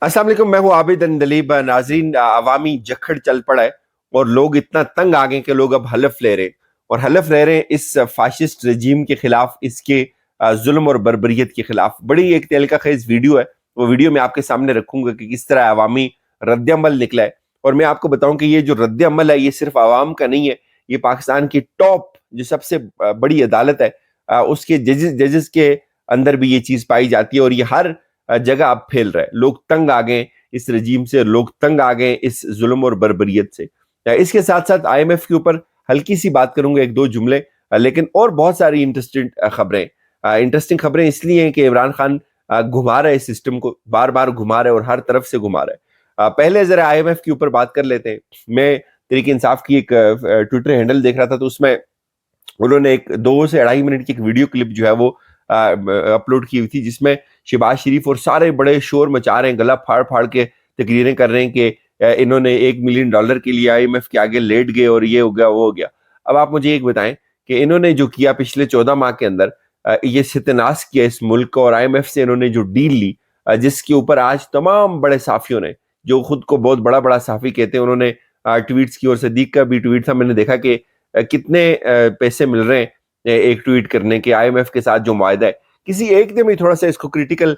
अस्सलाम वालेकुम, मैं हूँ आबिद अंदलीब। नाजरीन, अवामी जखड़ चल पड़ा है और लोग इतना तंग आ गए कि लोग अब हलफ ले रहे हैं और हलफ ले रहे हैं इस फाशिस्ट रजीम के खिलाफ, इसके जुल्म और बर्बरियत के खिलाफ। बड़ी एक तहलका खेज वीडियो है, वो वीडियो मैं आपके सामने रखूंगा कि किस तरह अवामी रद्द अमल निकला है। और मैं आपको बताऊं कि ये जो रद्द अमल है ये सिर्फ अवाम का नहीं है, ये पाकिस्तान की टॉप जो सबसे बड़ी अदालत है उसके जजेस जजेस के अंदर भी ये चीज पाई जाती है और ये हर जगह अब फैल रहा है। लोग तंग आ गए इस रजीम से, लोग तंग आ गए इस जुल्म और बर्बरियत से। इसके साथ साथ आईएमएफ के ऊपर हल्की सी बात करूंगा, एक दो जुमले, लेकिन और बहुत सारी इंटरेस्टिंग खबरें इसलिए हैं कि इमरान खान घुमा रहे इस सिस्टम को, बार बार घुमा रहे और हर तरफ से घुमा रहे। पहले जरा आईएमएफ के ऊपर बात कर लेते हैं। मैं तरीके इंसाफ की एक ट्विटर हैंडल देख रहा था, तो उसमें उन्होंने एक 2 से 2.5 मिनट की एक वीडियो क्लिप जो है वो अपलोड की हुई थी, जिसमें शहबाज शरीफ और सारे बड़े शोर मचा रहे हैं, गला फाड़ फाड़ के तकरीरें कर रहे हैं कि इन्होंने $1 मिलियन के लिए आईएमएफ के आगे लेट गए और ये हो गया वो हो गया। अब आप मुझे एक बताएं कि इन्होंने जो किया पिछले 14 माह के अंदर, ये सत्यानाश किया इस मुल्क को, और आईएमएफ से इन्होंने जो डील ली, जिसके ऊपर आज तमाम बड़े साफियों ने, जो खुद को बहुत बड़ा बड़ा साफी कहते हैं, उन्होंने ट्वीट्स की, और सदीक का भी ट्वीट था, मैंने देखा कि कितने पैसे मिल रहे हैं एक ट्वीट करने के आईएमएफ के साथ जो मुआहदा है। किसी एक ने भी थोड़ा सा इसको क्रिटिकल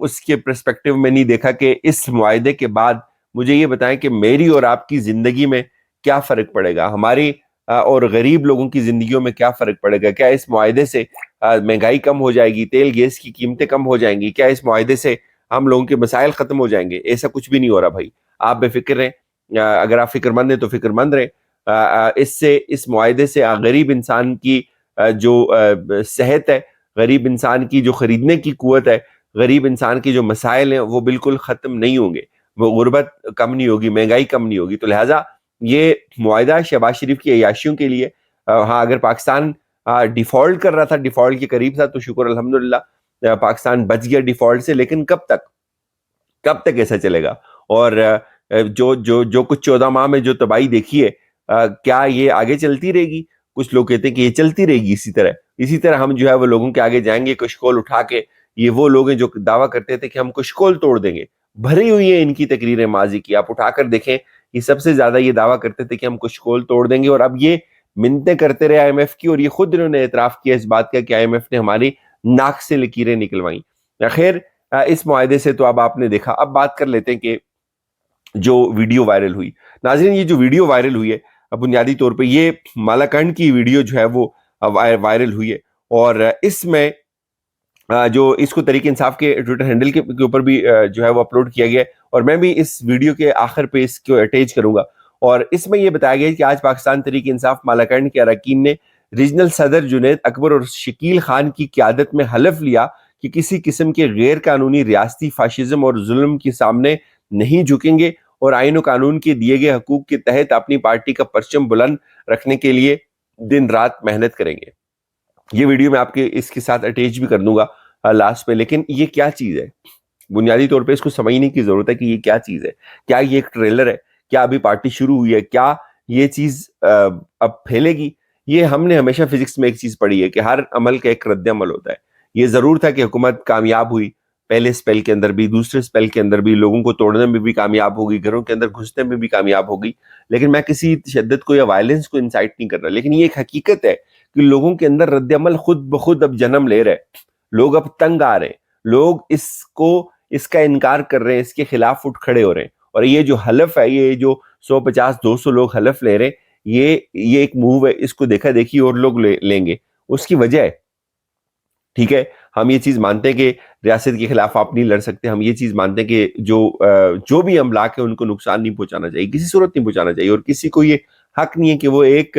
उसके पर्सपेक्टिव में नहीं देखा कि इस मुआहदे के बाद मुझे ये बताएं कि मेरी और आपकी जिंदगी में क्या फर्क पड़ेगा, हमारी और गरीब लोगों की जिंदगियों में क्या फर्क पड़ेगा। क्या इस मुआहदे से महंगाई कम हो जाएगी, तेल गैस की कीमतें कम हो जाएंगी, क्या इस मुआहदे से हम लोगों के मसाइल खत्म हो जाएंगे? ऐसा कुछ भी नहीं हो रहा भाई, आप बेफिक्र रहें। अगर आप फिक्रमंद हैं तो फिक्रमंद रहें। इससे, इस मुआहदे से गरीब इंसान की जो सेहत है, गरीब इंसान की जो खरीदने की कुवत है, गरीब इंसान की जो मसाइल हैं, वो बिल्कुल ख़त्म नहीं होंगे। वो गुर्बत कम नहीं होगी, महंगाई कम नहीं होगी। तो लिहाजा ये मुआहदा शहबाज शरीफ की अय्याशियों के लिए, हाँ, अगर पाकिस्तान डिफॉल्ट कर रहा था, डिफॉल्ट के करीब था, तो शुक्र अल्हम्दुलिल्लाह पाकिस्तान बच गया डिफॉल्ट से। लेकिन कब तक ऐसा चलेगा? और जो जो जो कुछ 14 माह में जो तबाही देखी है, क्या ये आगे चलती रहेगी? कुछ लोग कहते हैं कि ये चलती रहेगी इसी तरह हम जो है वो लोगों के आगे जाएंगे कशकोल उठा के। ये वो लोग हैं जो दावा करते थे कि हम कशकोल तोड़ देंगे। भरी हुई है इनकी तकरीरें माजी की, आप उठाकर देखें। ये सबसे ज्यादा ये दावा करते थे कि हम कशकोल तोड़ देंगे, और अब ये मिन्नतें करते रहे आईएमएफ की, और ये खुद इन्होंने एतराफ किया इस बात का कि आईएमएफ ने हमारी नाक से लकीरें निकलवाई। खैर, इस मुआहदे से तो अब आपने देखा। अब बात कर लेते हैं कि जो वीडियो वायरल हुई। नाज़रीन, ये जो वीडियो वायरल हुई है, बुनियादी तौर पे ये मालाकंड की वीडियो जो है वो वायरल हुई है, और इसमें जो इसको तरीके इंसाफ के ट्विटर हैंडल के ऊपर भी जो है वो अपलोड किया गया है, और मैं भी इस वीडियो के आखिर पे इसको अटैच करूंगा। और इसमें यह बताया गया है कि आज पाकिस्तान तरीके इंसाफ मालाकंड के अरकान ने रीजनल सदर जुनैद अकबर और शकील खान की क़यादत में हलफ लिया कि किसी किस्म के गैर कानूनी रियासती फाशिज्म और जुल्म के सामने नहीं झुकेंगे, और आईन और कानून के दिए गए हकूक के तहत अपनी पार्टी का परचम बुलंद रखने के लिए दिन रात मेहनत करेंगे। ये वीडियो मैं आपके इसके साथ अटैच भी कर दूंगा लास्ट पे। लेकिन ये क्या चीज है? बुनियादी तौर पे इसको समझने की जरूरत है कि ये क्या चीज है। क्या ये एक ट्रेलर है? क्या अभी पार्टी शुरू हुई है? क्या ये चीज अब फैलेगी? ये हमने हमेशा फिजिक्स में एक चीज पढ़ी है कि हर अमल का एक रद्द अमल होता है। ये जरूर था कि हुकूमत कामयाब हुई, पहले स्पेल के अंदर भी, दूसरे स्पेल के अंदर भी, लोगों को तोड़ने में भी कामयाब होगी, घरों के अंदर घुसने में भी कामयाब होगी। लेकिन मैं किसी तशद्दुद को या वायलेंस को इंसाइट नहीं कर रहा, लेकिन ये एक हकीकत है कि लोगों के अंदर रद्द अमल खुद ब खुद अब जन्म ले रहे हैं। लोग अब तंग आ रहे हैं, लोग इसका इनकार कर रहे हैं, इसके खिलाफ उठ खड़े हो रहे हैं। और ये जो हलफ है, ये जो 150-200 लोग हलफ ले रहे हैं, ये एक मूव है। इसको देखा देखी और लोग लेंगे। उसकी वजह है, ठीक है, हम ये चीज मानते हैं कि रियासत के खिलाफ आप नहीं लड़ सकते। हम ये चीज मानते हैं कि जो भी अमलाक है उनको नुकसान नहीं पहुंचाना चाहिए, किसी सूरत नहीं पहुंचाना चाहिए, और किसी को ये हक नहीं है कि वो एक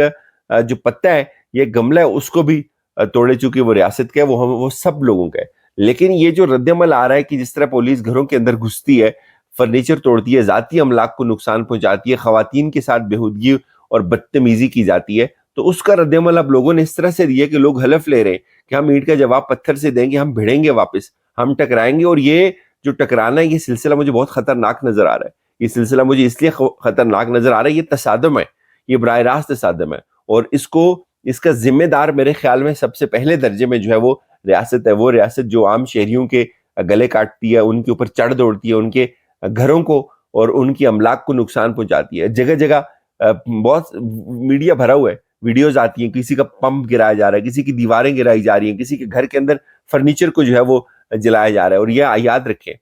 जो पत्ता है, ये गमला है, उसको भी तोड़े। चूंकि वो रियासत का है, वो सब लोगों का है। लेकिन ये जो रद्दमल आ रहा है कि जिस तरह पुलिस घरों के अंदर घुसती है, फर्नीचर तोड़ती है, जाती अमलाक को नुकसान पहुंचाती है, खवातीन के साथ बेहूदगी और बदतमीजी की जाती है, तो उसका रद्दमल अब लोगों ने इस तरह से दिया कि लोग हलफ ले रहे हैं कि हम ईंट का जवाब पत्थर से देंगे, हम भिड़ेंगे वापस, हम टकराएंगे। और ये जो टकराना है, ये सिलसिला मुझे बहुत खतरनाक नजर आ रहा है। ये सिलसिला मुझे इसलिए खतरनाक नजर आ रहा है, ये तसादम है, ये बराह रास्त तसादम है। और इसका जिम्मेदार मेरे ख्याल में सबसे पहले दर्जे में जो है वो रियासत है। वो रियासत जो आम शहरियों के गले काटती है, उनके ऊपर चढ़ दौड़ती है, उनके घरों को और उनकी अमलाक को नुकसान पहुंचाती है। जगह जगह बहुत मीडिया भरा हुआ है, वीडियोज आती हैं, किसी का पंप गिराया जा रहा है, किसी की दीवारें गिराई जा रही हैं, किसी के घर के अंदर फर्नीचर को जो है वो जलाया जा रहा है। और ये याद रखें,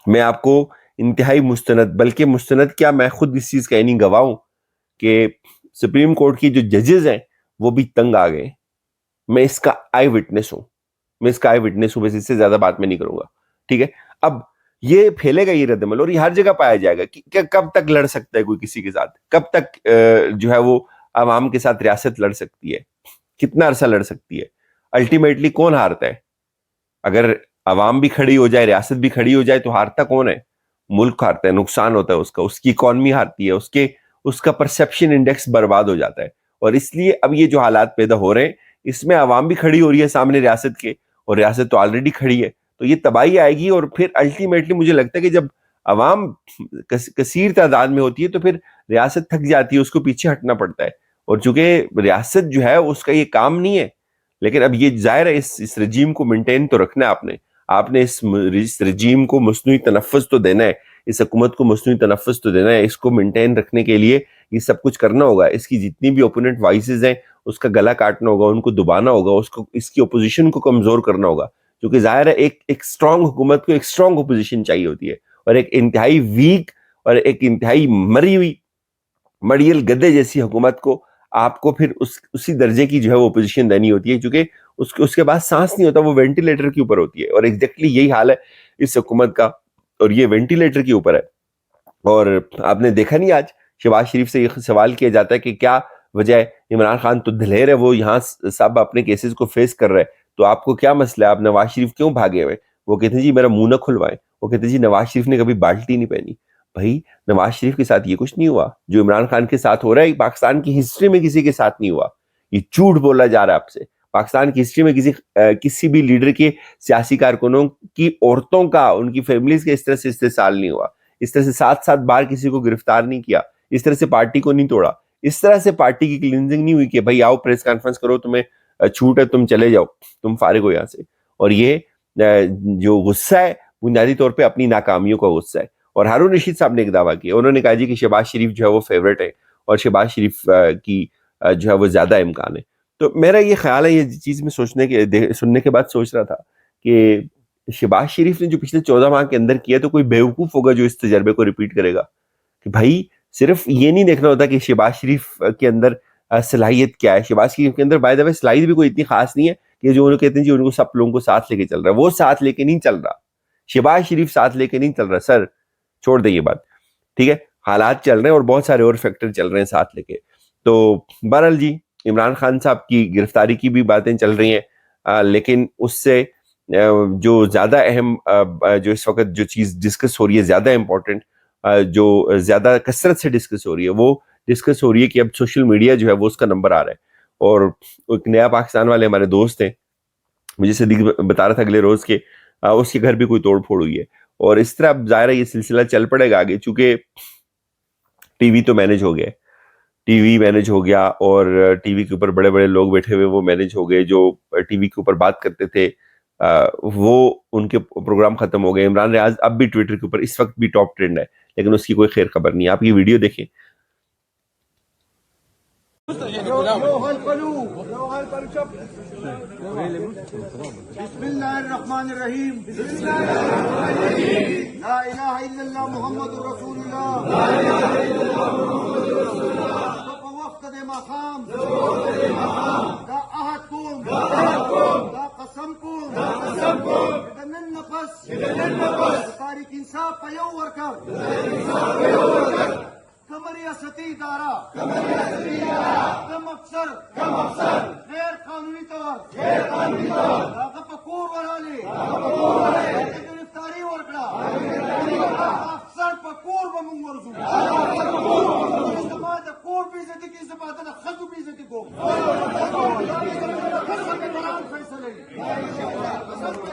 मैं आपको इंतहाई मुस्तनद, बल्कि मुस्तनद क्या, मैं खुद इस चीज का यानी गवाह हूं कि सुप्रीम कोर्ट की जो जजेस हैं वो भी तंग आ गए। मैं इसका आई विटनेस हूं, बस इससे ज्यादा बात मैं नहीं करूंगा, ठीक है। अब ये फैलेगा ये रद्दमल, और ये हर जगह पाया जाएगा कि कब तक लड़ सकता है कोई किसी के साथ, कब तक जो है वो आवाम के साथ रियासत लड़ सकती है, कितना अरसा लड़ सकती है। अल्टीमेटली कौन हारता है? अगर आवाम भी खड़ी हो जाए, रियासत भी खड़ी हो जाए, तो हारता कौन है? मुल्क हारता है, नुकसान होता है उसका, उसकी इकॉनमी हारती है, उसका परसेप्शन इंडेक्स बर्बाद हो जाता है। और इसलिए अब ये जो हालात पैदा हो रहे हैं, इसमें आवाम भी खड़ी हो रही है सामने रियासत के, और रियासत तो ऑलरेडी खड़ी है, तो ये तबाही आएगी। और फिर अल्टीमेटली मुझे लगता है कि जब आवाम कसीर तादाद में होती है तो फिर रियासत थक जाती है, उसको पीछे हटना पड़ता है। और चूंकि रियासत जो है उसका ये काम नहीं है, लेकिन अब ये जाहिर है इस रजीम को मेंटेन तो रखना है आपने इस रजीम को मसनूई तनफ़्फ़ुज़ तो देना है, इस हुकूमत को मसनूई तनफ़्फ़ुज़ तो देना है, इसको मेंटेन रखने के लिए ये सब कुछ करना होगा। इसकी जितनी भी ओपोनेंट वॉइसेस हैं उसका गला काटना होगा, उनको दबाना होगा, उसको इसकी ओपोजिशन को कमजोर करना होगा, क्योंकि जाहिर है एक स्ट्रांग हुकूमत को एक स्ट्रांग ओपोजिशन चाहिए होती है, और एक इंतहाई वीक और एक इंतहाई मरी हुई मड़ियल गद्दे जैसी हुकूमत को आपको फिर उसी दर्जे की जो है वो पोजीशन देनी होती है, क्योंकि उसके बाद सांस नहीं होता, वो वेंटिलेटर के ऊपर होती है। और एग्जैक्टली यही हाल है इस हुकूमत का, और ये वेंटिलेटर के ऊपर है। और आपने देखा नहीं, आज शहबाज शरीफ से ये सवाल किया जाता है कि क्या वजह है, इमरान खान तो दिलेर है, वो यहाँ सब अपने केसेस को फेस कर रहे हैं, तो आपको क्या मसला है, आप नवाज शरीफ क्यों भागे हुए? वो कहते हैं जी मेरा मुंह न खुलवाएं, वो कहते हैं जी नवाज शरीफ ने कभी बाल्टी नहीं पहनी। भाई नवाज शरीफ के साथ ये कुछ नहीं हुआ जो इमरान खान के साथ हो रहा है, पाकिस्तान की हिस्ट्री में किसी के साथ नहीं हुआ। ये झूठ बोला जा रहा है आपसे। पाकिस्तान की हिस्ट्री में किसी भी लीडर के, सियासी कारकुनों की औरतों का, उनकी फैमिलीज का इस तरह से इस्तेसाल नहीं हुआ, इस तरह से 7-7 बार किसी को गिरफ्तार नहीं किया, इस तरह से पार्टी को नहीं तोड़ा, इस तरह से पार्टी की क्लींजिंग नहीं हुई कि भाई आओ प्रेस कॉन्फ्रेंस करो, तुम्हें छूट है, तुम चले जाओ, तुम फारिग हो यहाँ से। और ये जो गुस्सा है बुनियादी तौर पे अपनी नाकामियों का गुस्सा है। और हारून रशीद साहब ने एक दावा किया, उन्होंने कहा जी कि शहबाज शरीफ जो है वो फेवरेट है, और शहबाज शरीफ की जो है वो ज्यादा इम्कान है। तो मेरा ये ख्याल है, ये चीज में सुनने के बाद सोच रहा था कि शहबाज शरीफ ने जो पिछले 14 माह के अंदर किया, तो कोई बेवकूफ होगा जो इस तजर्बे को रिपीट करेगा। कि भाई सिर्फ ये नहीं देखना होता कि शहबाज शरीफ के अंदर सलाहियत क्या है। शहबाज शरीफ के अंदर बाय द वे सलाहियत भी कोई इतनी खास नहीं है कि जो उन्होंने कहते हैं जी उनको सब लोगों को साथ लेके चल रहा है, वो साथ लेके नहीं चल रहा। शहबाज शरीफ साथ लेके नहीं चल रहा सर, छोड़ दे ये बात, ठीक है। हालात चल रहे हैं और बहुत सारे और फैक्टर चल रहे हैं साथ लेके। तो बहरहाल जी, इमरान खान साहब की गिरफ्तारी की भी बातें चल रही हैं, लेकिन उससे जो ज्यादा अहम जो इस वक्त जो चीज डिस्कस हो रही है, ज्यादा इंपॉर्टेंट, जो ज्यादा कसरत से डिस्कस हो रही है, वो डिस्कस हो रही है कि अब सोशल मीडिया जो है वो उसका नंबर आ रहा है। और एक नया पाकिस्तान वाले हमारे दोस्त हैं, मुझे सदीक बता रहा था अगले रोज के उसके घर भी कोई तोड़ फोड़ हुई है। और इस तरह अब जाहिर है ये सिलसिला चल पड़ेगा आगे, चूंकि टीवी तो मैनेज हो गया, टीवी मैनेज हो गया, और टीवी के ऊपर बड़े बड़े लोग बैठे हुए वो मैनेज हो गए, जो टीवी के ऊपर बात करते थे वो उनके प्रोग्राम खत्म हो गए। इमरान रियाज अब भी ट्विटर के ऊपर इस वक्त भी टॉप ट्रेंड है, लेकिन उसकी कोई खैर खबर नहीं है। आप ये वीडियो देखें। बिस्मिल्लाहिर्रहमानिर्रहीम, ला इलाहा इल्लल्लाह मुहम्मदुर रसूलुल्लाह, वक़्त मक़ाम, दा अहद कुम, दा कसम कुम, बिदन नफस, तारीख इंसाफ पयो वर्कर, कमरिया सती दारा, कम अफसर, गैर कानूनी तौर, पकूर वराले, गिरफ्तारी वर्कड़ा, अफसर पकूर बमुंग वरसू, समाज कोर बीज़ती की ज़बात ना खजू बीज़ती को, कसम के दौरान फैसले, कसम के